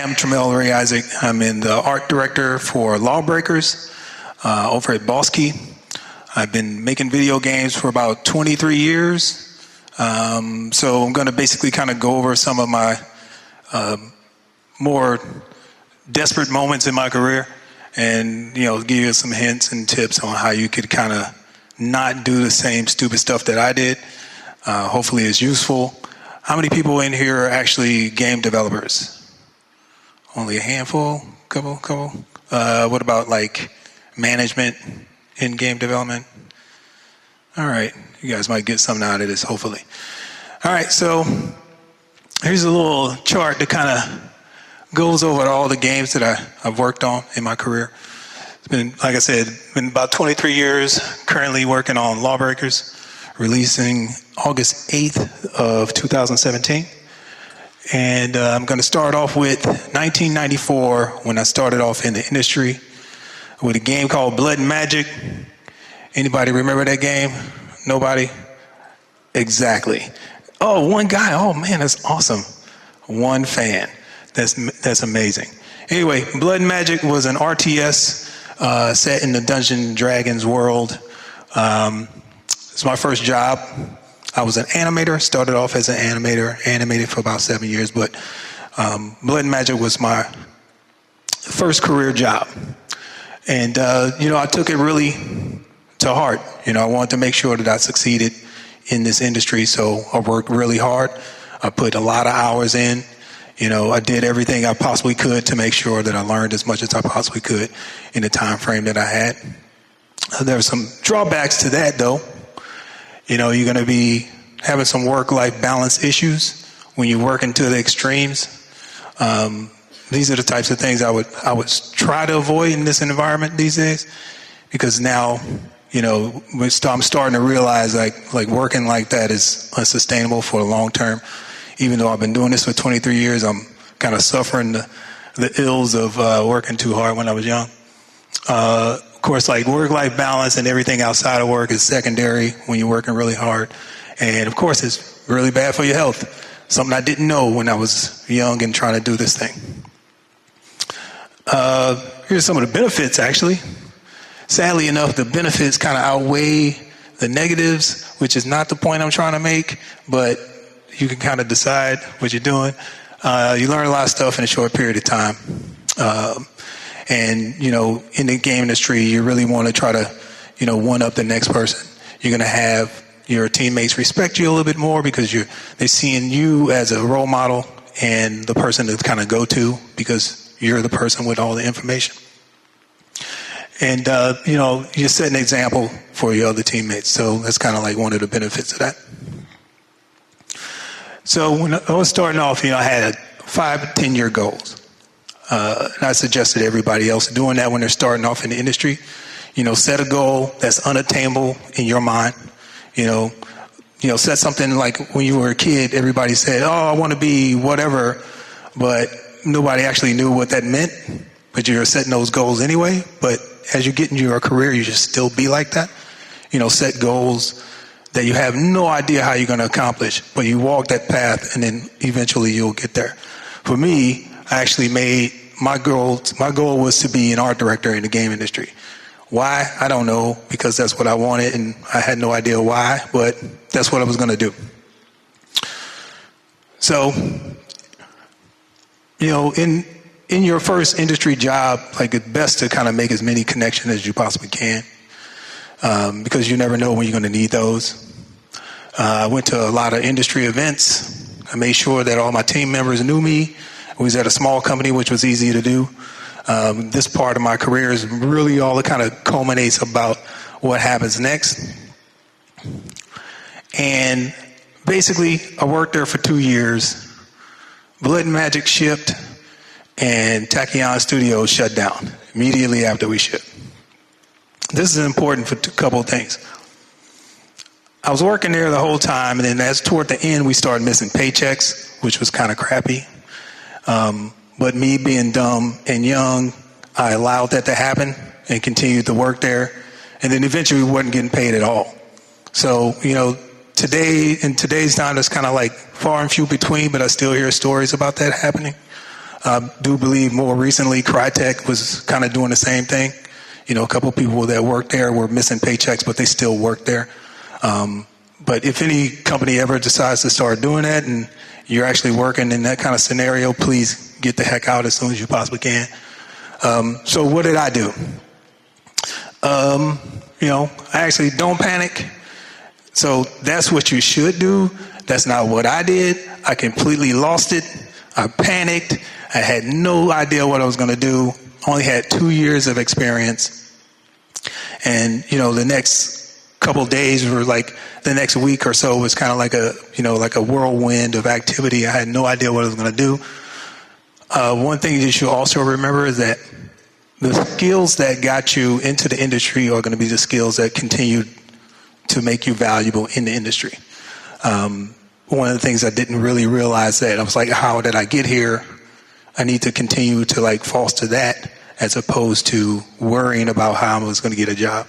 I'm Tramell Ray Isaac. I'm the art director for Lawbreakers over at Bosky. I've been making video games for about 23 years. So I'm going to basically kind of go over some of my more desperate moments in my career and, give you some hints and tips on how you could kind of not do the same stupid stuff that I did. Hopefully it's useful. How many people in here are actually game developers? Only a handful? Couple? What about like management in game development? All right, you guys might get something out of this, hopefully. All right, so here's a little chart that kind of goes over all the games that I've worked on in my career. It's been, like I said, been about 23 years, currently working on Lawbreakers, releasing August 8th of 2017. And I'm going to start off with 1994, when I started off in the industry with a game called Blood and Magic. Anybody remember that game? Nobody? Exactly. Oh, one guy. Oh man, that's awesome. One fan. That's amazing. Anyway, Blood and Magic was an RTS set in the Dungeons and Dragons world. It's my first job. I was an animator, started off as an animator, animated for about 7 years, but Blood and Magic was my first career job. And, I took it really to heart. I wanted to make sure that I succeeded in this industry, so I worked really hard. I put a lot of hours in. I did everything I possibly could to make sure that I learned as much as I possibly could in the time frame that I had. There were some drawbacks to that, though. You're going to be having some work-life balance issues when you're working to the extremes. These are the types of things I would try to avoid in this environment these days, because now, I'm starting to realize like working like that is unsustainable for the long term. Even though I've been doing this for 23 years, I'm kind of suffering the ills of working too hard when I was young. Of course, like work-life balance and everything outside of work is secondary when you're working really hard. And of course, it's really bad for your health. Something I didn't know when I was young and trying to do this thing. Here's some of the benefits, actually. Sadly enough, the benefits kind of outweigh the negatives, which is not the point I'm trying to make, but you can kind of decide what you're doing. You learn a lot of stuff in a short period of time. And, in the game industry, you really want to try to, one up the next person. You're going to have your teammates respect you a little bit more because they're seeing you as a role model and the person to kind of go to because you're the person with all the information. And, you set an example for your other teammates. So that's kind of like one of the benefits of that. So when I was starting off, I had 5 to 10-year goals. And I suggested everybody else doing that when they're starting off in the industry. Set a goal that's unattainable in your mind. Set something like when you were a kid, everybody said, oh, I want to be whatever, but nobody actually knew what that meant. But you're setting those goals anyway. But as you get into your career, you should still be like that. Set goals that you have no idea how you're going to accomplish, but you walk that path and then eventually you'll get there. For me, I actually made my goal was to be an art director in the game industry. Why? I don't know, because that's what I wanted and I had no idea why, but that's what I was going to do. So, in your first industry job, like it's best to kind of make as many connections as you possibly can. Because you never know when you're going to need those. I went to a lot of industry events. I made sure that all my team members knew me. I was at a small company, which was easy to do. This part of my career is really all it kind of culminates about what happens next. And basically, I worked there for 2 years. Blood and Magic shipped, and Tachyon Studios shut down immediately after we shipped. This is important for a couple of things. I was working there the whole time, and then as toward the end, we started missing paychecks, which was kind of crappy. But me being dumb and young, I allowed that to happen and continued to work there. And then eventually we wasn't getting paid at all. So, in today's time, that's kind of like far and few between, but I still hear stories about that happening. I do believe more recently Crytek was kind of doing the same thing. You know, a couple of people that worked there were missing paychecks, but they still worked there. But if any company ever decides to start doing that and you're actually working in that kind of scenario, please get the heck out as soon as you possibly can. So what did I do? You know, I actually don't panic. So that's what you should do. That's not what I did. I completely lost it. I panicked. I had no idea what I was going to do. Only had 2 years of experience. And, you know, the next couple of days were like, the next week or so was kind of like a, you know, like a whirlwind of activity. I had no idea what I was going to do. One thing you should also remember is that the skills that got you into the industry are going to be the skills that continue to make you valuable in the industry. One of the things I didn't really realize that I was like, how did I get here? I need to continue to like foster that as opposed to worrying about how I was going to get a job.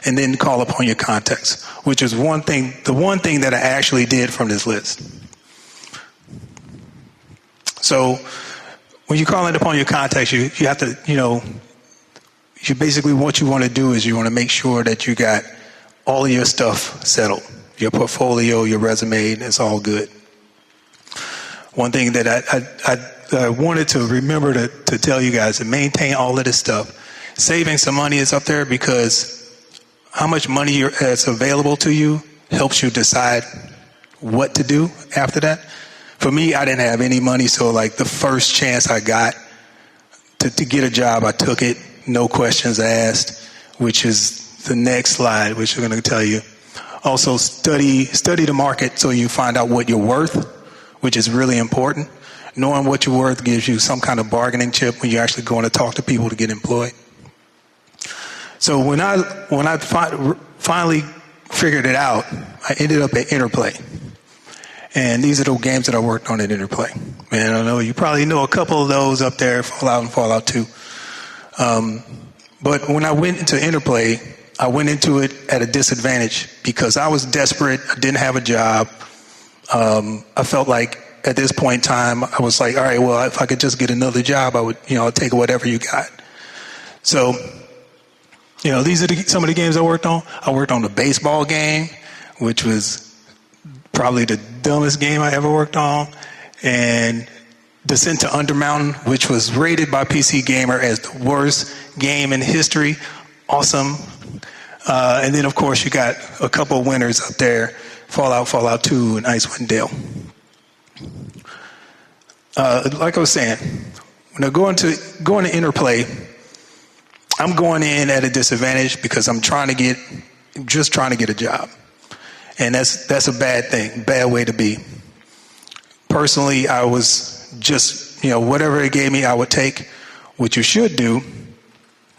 And then call upon your contacts, which is the one thing that I actually did from this list. So when you call in upon your contacts, you have to, you know, you basically what you want to do is you want to make sure that you got all of your stuff settled. Your portfolio, your resume, it's all good. One thing that I wanted to remember to tell you guys, to maintain all of this stuff. Saving some money is up there because how much money is available to you helps you decide what to do after that. For me, I didn't have any money, so like the first chance I got to get a job, I took it, no questions asked, which is the next slide, which I'm going to tell you. Also, study the market so you find out what you're worth, which is really important. Knowing what you're worth gives you some kind of bargaining chip when you're actually going to talk to people to get employed. So when I finally figured it out, I ended up at Interplay. And these are the games that I worked on at Interplay. And I know you probably know a couple of those up there, Fallout and Fallout 2. But when I went into Interplay, I went into it at a disadvantage because I was desperate. I didn't have a job. I felt like at this point in time, I was like, all right, well, if I could just get another job, I would, you know, I'll take whatever you got. So, you know, these are some of the games I worked on. I worked on the baseball game, which was probably the dumbest game I ever worked on, and Descent to Undermountain, which was rated by PC Gamer as the worst game in history. Awesome. And then, of course, you got a couple of winners up there, Fallout 2, and Icewind Dale. Like I was saying, when I go into Interplay, I'm going in at a disadvantage because I'm just trying to get a job. And that's a bad thing, bad way to be. Personally, I was just, you know, whatever it gave me, I would take. What you should do,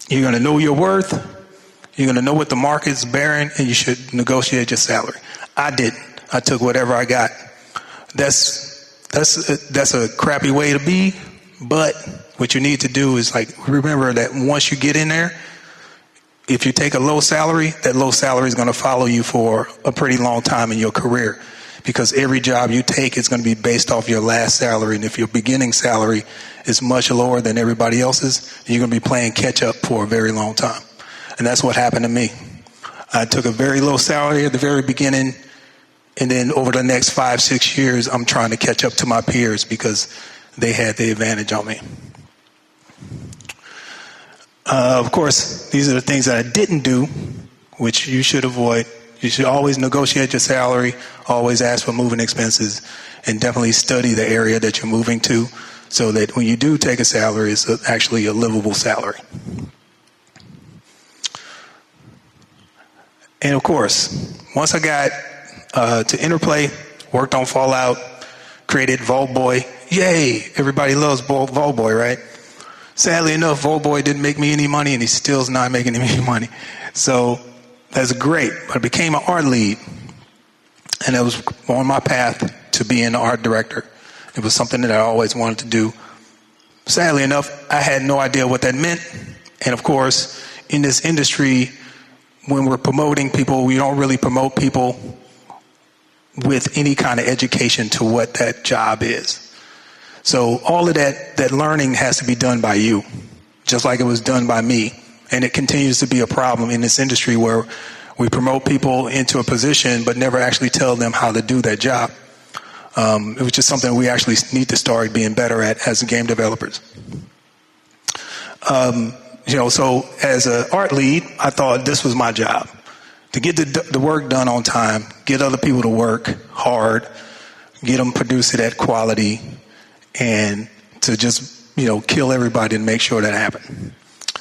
you're going to know your worth, you're going to know what the market's bearing, and you should negotiate your salary. I didn't. I took whatever I got. That's a crappy way to be, but what you need to do is like remember that once you get in there, if you take a low salary, that low salary is going to follow you for a pretty long time in your career, because every job you take is going to be based off your last salary, and if your beginning salary is much lower than everybody else's, you're going to be playing catch up for a very long time. And that's what happened to me. I took a very low salary at the very beginning, and then over the next 5-6 years, I'm trying to catch up to my peers because they had the advantage on me. Of course, these are the things that I didn't do, which you should avoid. You should always negotiate your salary, always ask for moving expenses, and definitely study the area that you're moving to so that when you do take a salary, it's actually a livable salary. And of course, once I got to Interplay, worked on Fallout, created Vault Boy. Yay! Everybody loves Vault Boy, right? Sadly enough, Vault Boy didn't make me any money, and he still's not making me any money. So that's great. But I became an art lead, and I was on my path to being an art director. It was something that I always wanted to do. Sadly enough, I had no idea what that meant. And of course, in this industry, when we're promoting people, we don't really promote people with any kind of education to what that job is. So all of that learning has to be done by you, just like it was done by me. And it continues to be a problem in this industry where we promote people into a position but never actually tell them how to do that job, which is something we actually need to start being better at as game developers. So as an art lead, I thought this was my job, to get the work done on time, get other people to work hard, get them produce it at quality, and to just, kill everybody and make sure that happened.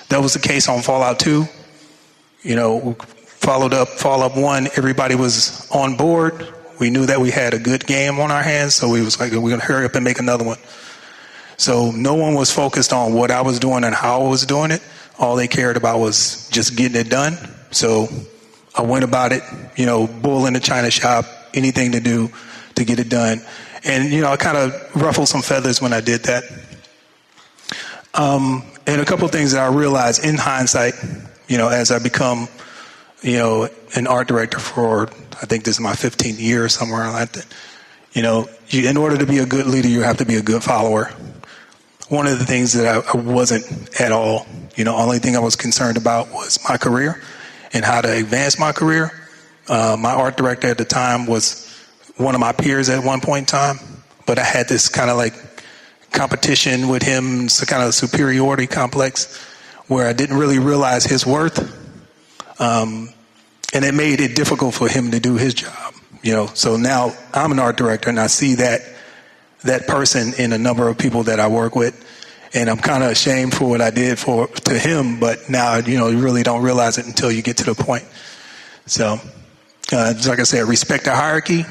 That was the case on Fallout 2. Fallout 1, everybody was on board. We knew that we had a good game on our hands, so we was like, we're going to hurry up and make another one. So no one was focused on what I was doing and how I was doing it. All they cared about was just getting it done. So I went about it, bull in the china shop, anything to do to get it done. And, I kind of ruffled some feathers when I did that. And a couple of things that I realized in hindsight, as I become, an art director for, I think this is my 15th year or somewhere like that. In order to be a good leader, you have to be a good follower. One of the things that I wasn't at all, only thing I was concerned about was my career and how to advance my career. My art director at the time was one of my peers at one point in time, but I had this kind of like competition with him, some kind of superiority complex where I didn't really realize his worth. And it made it difficult for him to do his job, So now I'm an art director and I see that person in a number of people that I work with, and I'm kind of ashamed for what I did to him, but now, you really don't realize it until you get to the point. So, just like I said, respect the hierarchy.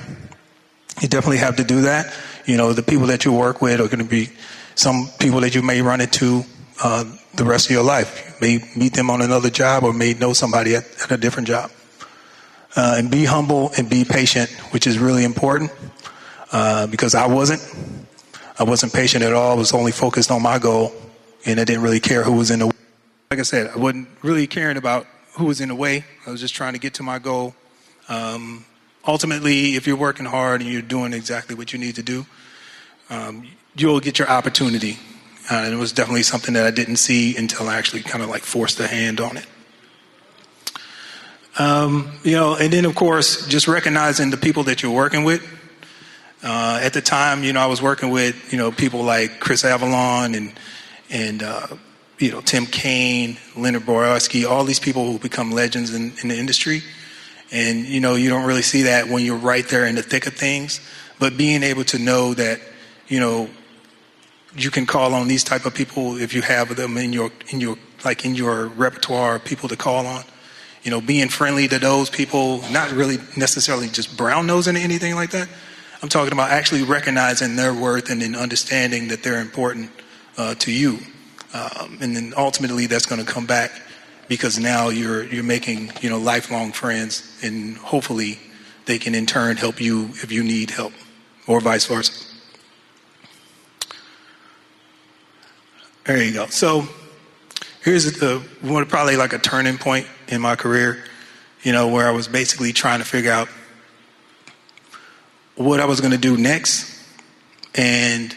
You definitely have to do that. The people that you work with are going to be some people that you may run into the rest of your life. You may meet them on another job or may know somebody at a different job. And be humble and be patient, which is really important. Because I wasn't patient at all. I was only focused on my goal, and I didn't really care who was in the way. Like I said, I wasn't really caring about who was in the way. I was just trying to get to my goal. Ultimately, if you're working hard and you're doing exactly what you need to do, you'll get your opportunity. And it was definitely something that I didn't see until I actually kind of like forced a hand on it. And then of course, just recognizing the people that you're working with. At the time, I was working with, people like Chris Avalon and Tim Kaine, Leonard Boyarsky, all these people who become legends in the industry. And, you don't really see that when you're right there in the thick of things. But being able to know that, you can call on these type of people if you have them in your repertoire of people to call on. Being friendly to those people, not really necessarily just brown nosing or anything like that. I'm talking about actually recognizing their worth and then understanding that they're important to you. And then ultimately that's going to come back because now you're making, lifelong friends, and hopefully they can in turn help you if you need help, or vice versa. There you go. So here's probably like a turning point in my career, where I was basically trying to figure out what I was going to do next. And,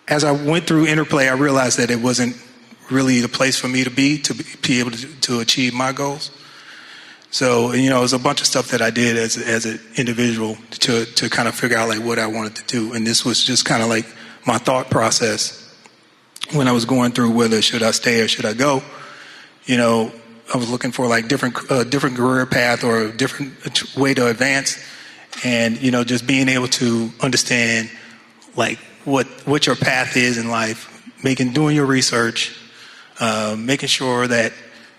as I went through Interplay, I realized that it wasn't really the place for me to be able to achieve my goals. So, it was a bunch of stuff that I did as an individual to kind of figure out like what I wanted to do. And this was just kind of like my thought process when I was going through whether should I stay or should I go. I was looking for like different career path or a different way to advance, and just being able to understand like what your path is in life, doing your research, making sure that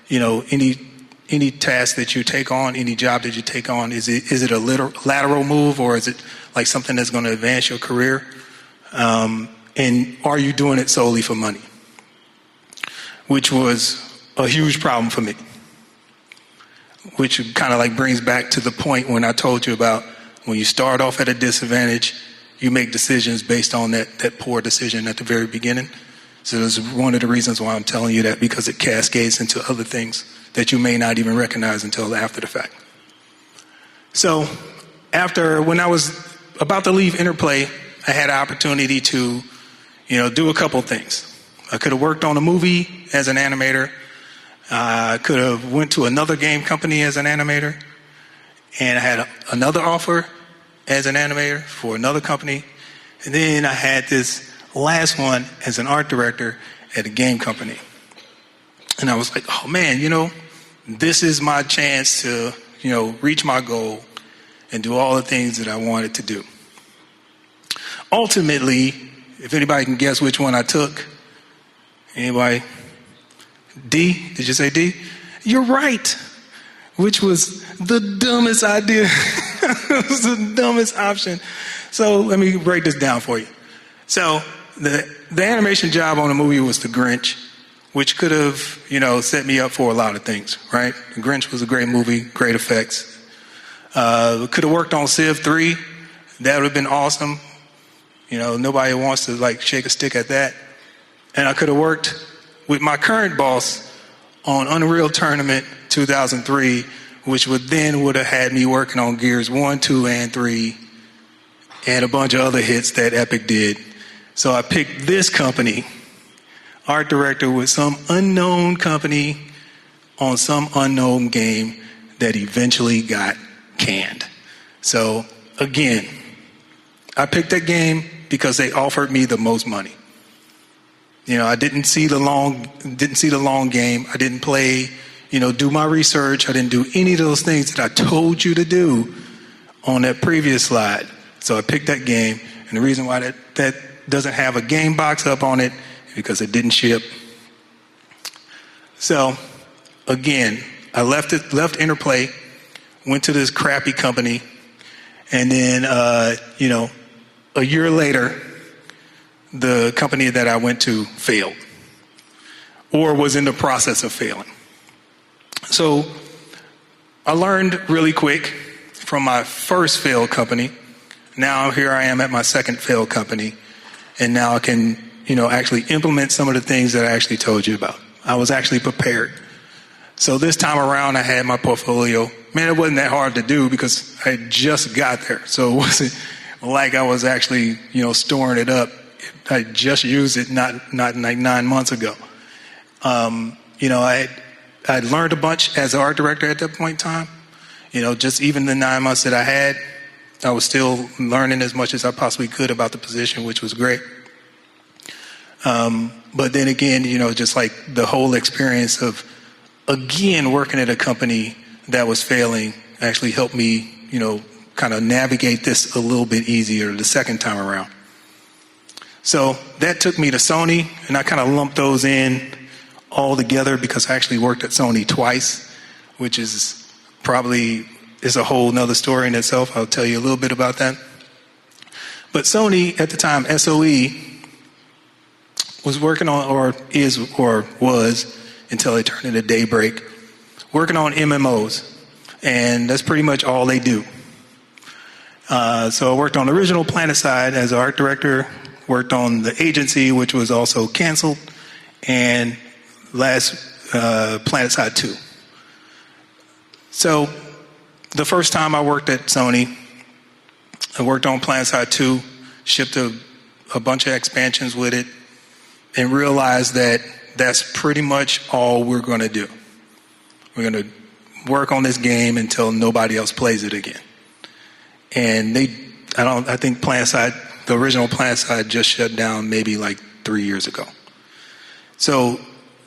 any task that you take on, any job that you take on, is it a lateral move, or is it like something that's going to advance your career, and are you doing it solely for money, which was a huge problem for me, which kind of like brings back to the point when I told you about when you start off at a disadvantage, you make decisions based on that poor decision at the very beginning. So that's one of the reasons why I'm telling you that, because it cascades into other things that you may not even recognize until after the fact. So when I was about to leave Interplay, I had an opportunity to, do a couple things. I could have worked on a movie as an animator. I could have went to another game company as an animator. And I had another offer as an animator for another company. And then I had this last one as an art director at a game company. And I was like, oh man, this is my chance to, reach my goal and do all the things that I wanted to do. Ultimately, if anybody can guess which one I took, anybody? D? Did you say D? You're right. Which was the dumbest idea. It was the dumbest option. So let me break this down for you. So the animation job on the movie was the Grinch, which could have, set me up for a lot of things, right? The Grinch was a great movie, great effects. Could have worked on Civ 3. That would have been awesome. Nobody wants to shake a stick at that. And I could have worked with my current boss on Unreal Tournament 2003, which would have had me working on Gears 1, 2, and 3, and a bunch of other hits that Epic did. So I picked this company, art director with some unknown company on some unknown game that eventually got canned. So again, I picked that game because they offered me the most money. I didn't see the long game. I didn't play, do my research. I didn't do any of those things that I told you to do on that previous slide. So I picked that game, and the reason why that doesn't have a game box up on it is because it didn't ship. So again, I left Interplay, went to this crappy company, and then a year later, the company that I went to failed or was in the process of failing. So I learned really quick from my first failed company. Now here I am at my second failed company, and now I can, actually implement some of the things that I actually told you about. I was actually prepared. So this time around, I had my portfolio. Man, it wasn't that hard to do because I just got there. So it wasn't like I was actually, storing it up. I just used it not like 9 months ago. I learned a bunch as an art director at that point in time. Just even the 9 months that I had, I was still learning as much as I possibly could about the position, which was great. But then again, just like the whole experience of, again, working at a company that was failing actually helped me, kind of navigate this a little bit easier the second time around. So that took me to Sony, and I kind of lumped those in all together because I actually worked at Sony twice, which is a whole nother story in itself. I'll tell you a little bit about that. But Sony at the time, SOE, was working on, or was, until they turned into Daybreak, working on MMOs. And that's pretty much all they do. So I worked on the original PlanetSide as an art director, worked on the agency, which was also canceled, and last PlanetSide 2. So the first time I worked at Sony, I worked on PlanetSide 2, shipped a bunch of expansions with it, and realized that that's pretty much all we're going to do. We're going to work on this game until nobody else plays it again. And I think PlanetSide, the original PlanetSide, just shut down maybe like 3 years ago. So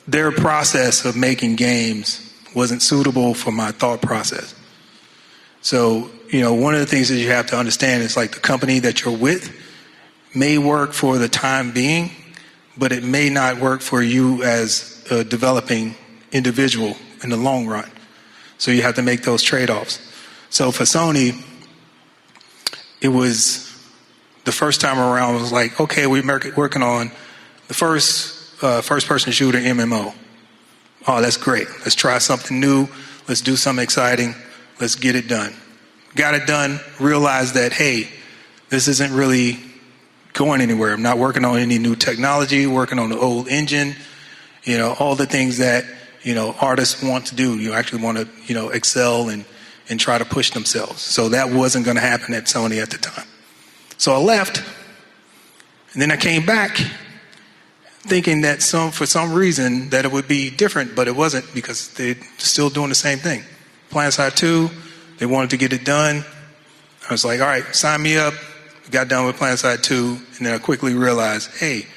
their process of making games wasn't suitable for my thought process. So, one of the things that you have to understand is like the company that you're with may work for the time being, but it may not work for you as a developing individual in the long run. So you have to make those trade-offs. So for Sony, it was the first time around, it was like, okay, we're working on the first-person shooter MMO. Oh, that's great. Let's try something new. Let's do something exciting. Let's get it done. Got it done, realized that, hey, this isn't really going anywhere. I'm not working on any new technology, working on the old engine, all the things that, artists want to do. You actually want to, excel and try to push themselves. So that wasn't going to happen at Sony at the time. So I left, and then I came back thinking that for some reason that it would be different, but it wasn't, because they're still doing the same thing. PlanetSide 2, they wanted to get it done. I was like, all right, sign me up. Got done with PlanetSide 2, and then I quickly realized, hey,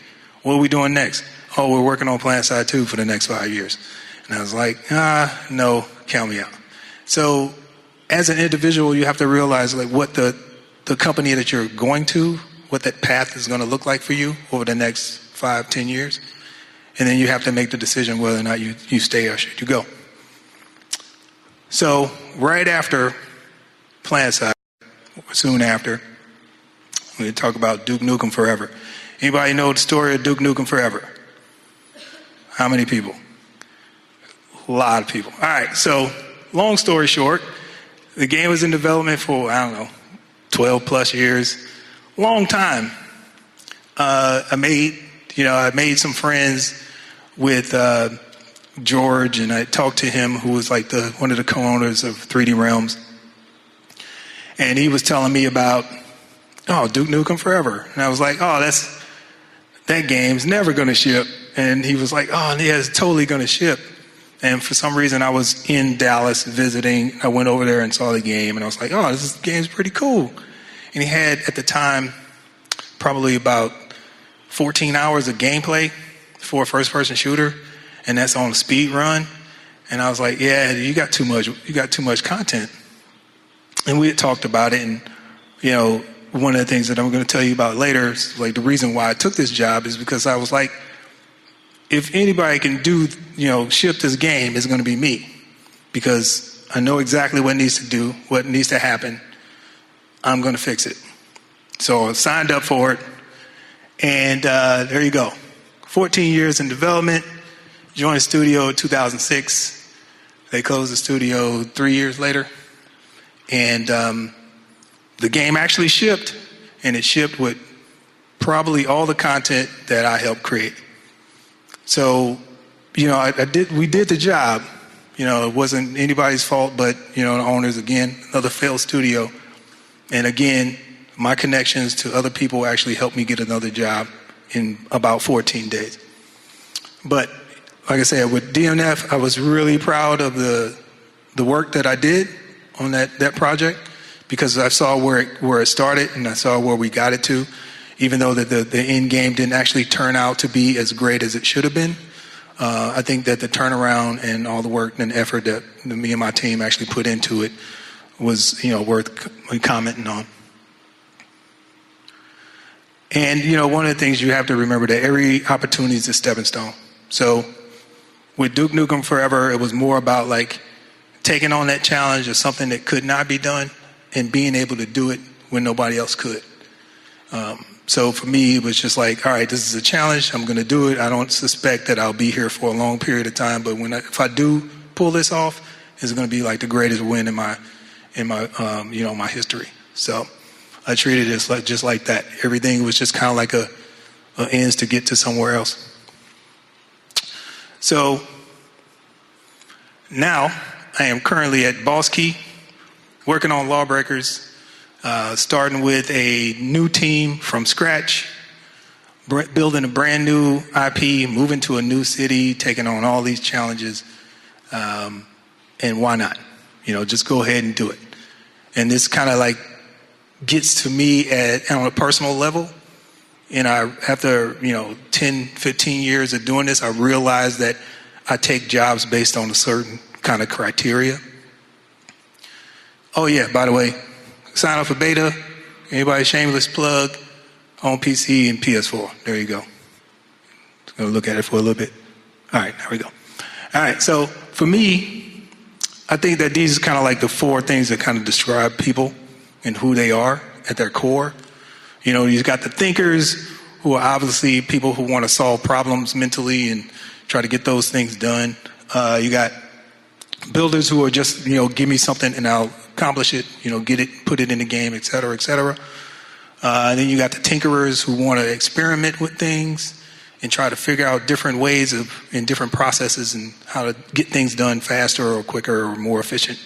what are we doing next? Oh, we're working on PlanetSide 2 for the next 5 years. And I was like, no, count me out. So as an individual, you have to realize like what the company that you're going to, what that path is going to look like for you over the next 5-10 years. And then you have to make the decision whether or not you stay or should you go. So right after PlanetSide, soon after, we talk about Duke Nukem Forever. Anybody know the story of Duke Nukem Forever? How many people? A lot of people. All right, so long story short, the game was in development for, 12 plus years. Long time. I made some friends with George, and I talked to him, who was like one of the co-owners of 3D Realms. And he was telling me about, Duke Nukem Forever. And I was like, that game's never going to ship. And he was like, yeah, it's totally going to ship. And for some reason, I was in Dallas visiting. I went over there and saw the game, and I was like, this game's pretty cool. And he had, at the time, probably about 14 hours of gameplay for a first-person shooter, and that's on a speed run. And I was like, yeah, you got too much content. And we had talked about it, and one of the things that I'm going to tell you about later, is like the reason why I took this job is because I was like, if anybody can ship this game, it's going to be me, because I know exactly what needs to happen. I'm going to fix it. So I signed up for it, and there you go. 14 years in development, joined the studio in 2006. They closed the studio 3 years later, and the game actually shipped, and it shipped with probably all the content that I helped create. So, we did the job. It wasn't anybody's fault but, the owners, again, another failed studio. And again, my connections to other people actually helped me get another job in about 14 days. But like I said, with DNF, I was really proud of the work that I did on that project, because I saw where it started, and I saw where we got it to, even though the end game didn't actually turn out to be as great as it should have been. I think that the turnaround and all the work and effort that me and my team actually put into it was, worth commenting on. And, one of the things you have to remember, that every opportunity is a stepping stone. So with Duke Nukem Forever, it was more about like taking on that challenge of something that could not be done and being able to do it when nobody else could. So for me, it was just like, all right, this is a challenge. I'm going to do it. I don't suspect that I'll be here for a long period of time, but if I do pull this off, it's going to be like the greatest win in my my history. So I treated it just like that. Everything was just kind of like a ends to get to somewhere else. So now I am currently at Boss Key, working on Lawbreakers. Starting with a new team from scratch, building a brand new IP, moving to a new city, taking on all these challenges, and why not? Just go ahead and do it. And this kind of like gets to me on a personal level. And after 10, 15 years of doing this, I realized that I take jobs based on a certain kind of criteria. Oh yeah, by the way, sign up for beta. Anybody, shameless plug, on PC and PS4. There you go. Just gonna look at it for a little bit. All right, there we go. All right, so for me, I think that these are kind of like the four things that kind of describe people and who they are at their core. You've got the thinkers, who are obviously people who want to solve problems mentally and try to get those things done. You got builders who are just, give me something and I'll accomplish it, get it, put it in the game, et cetera, et cetera. And then you got the tinkerers who want to experiment with things and try to figure out different ways and different processes and how to get things done faster or quicker or more efficient.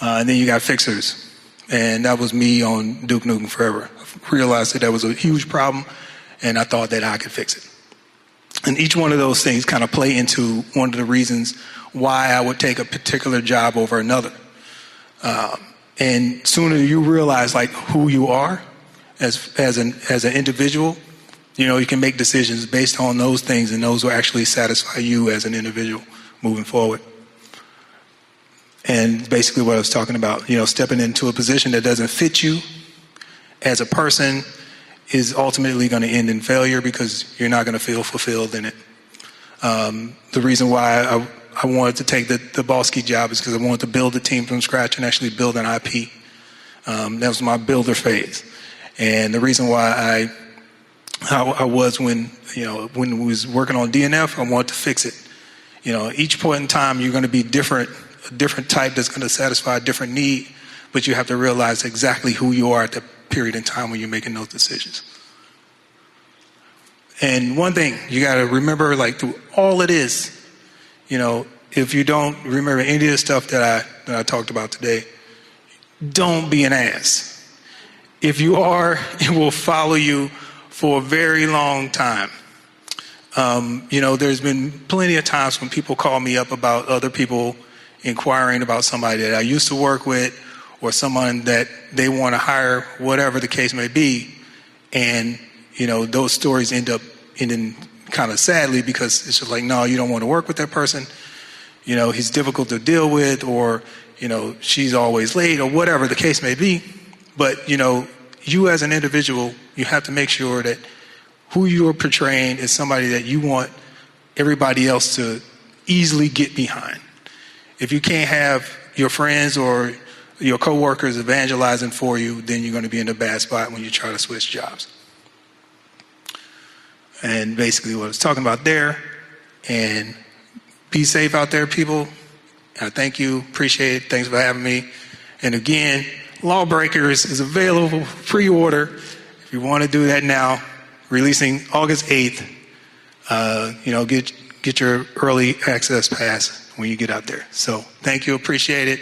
And then you got fixers And that was me on Duke Nukem Forever. I realized that was a huge problem, and I thought that I could fix it. And each one of those things kind of play into one of the reasons why I would take a particular job over another. And sooner you realize like who you are as an individual, you can make decisions based on those things, and those will actually satisfy you as an individual moving forward. And basically what I was talking about, stepping into a position that doesn't fit you as a person is ultimately going to end in failure because you're not going to feel fulfilled in it. The reason why I wanted to take the Bosky job is because I wanted to build a team from scratch and actually build an IP. That was my builder phase. And the reason why I was when we was working on DNF, I wanted to fix it. Each point in time you're going to be different, a different type that's going to satisfy a different need, but you have to realize exactly who you are at the period in time when you're making those decisions. And one thing you got to remember, like through all of this, if you don't remember any of the stuff that I talked about today, don't be an ass. If you are, it will follow you for a very long time. There's been plenty of times when people call me up about other people inquiring about somebody that I used to work with or someone that they want to hire, whatever the case may be. And, those stories end up ending kind of sadly because it's just like, no, you don't want to work with that person. He's difficult to deal with, or, she's always late, or whatever the case may be. But, you as an individual, you have to make sure that who you're portraying is somebody that you want everybody else to easily get behind. If you can't have your friends or your coworkers evangelizing for you, then you're going to be in a bad spot when you try to switch jobs. And basically what I was talking about there. And be safe out there, people. I thank you. Appreciate it. Thanks for having me. And again, Lawbreakers is available pre-order. If you want to do that now, releasing August 8th. Get your early access pass when you get out there. So thank you. Appreciate it.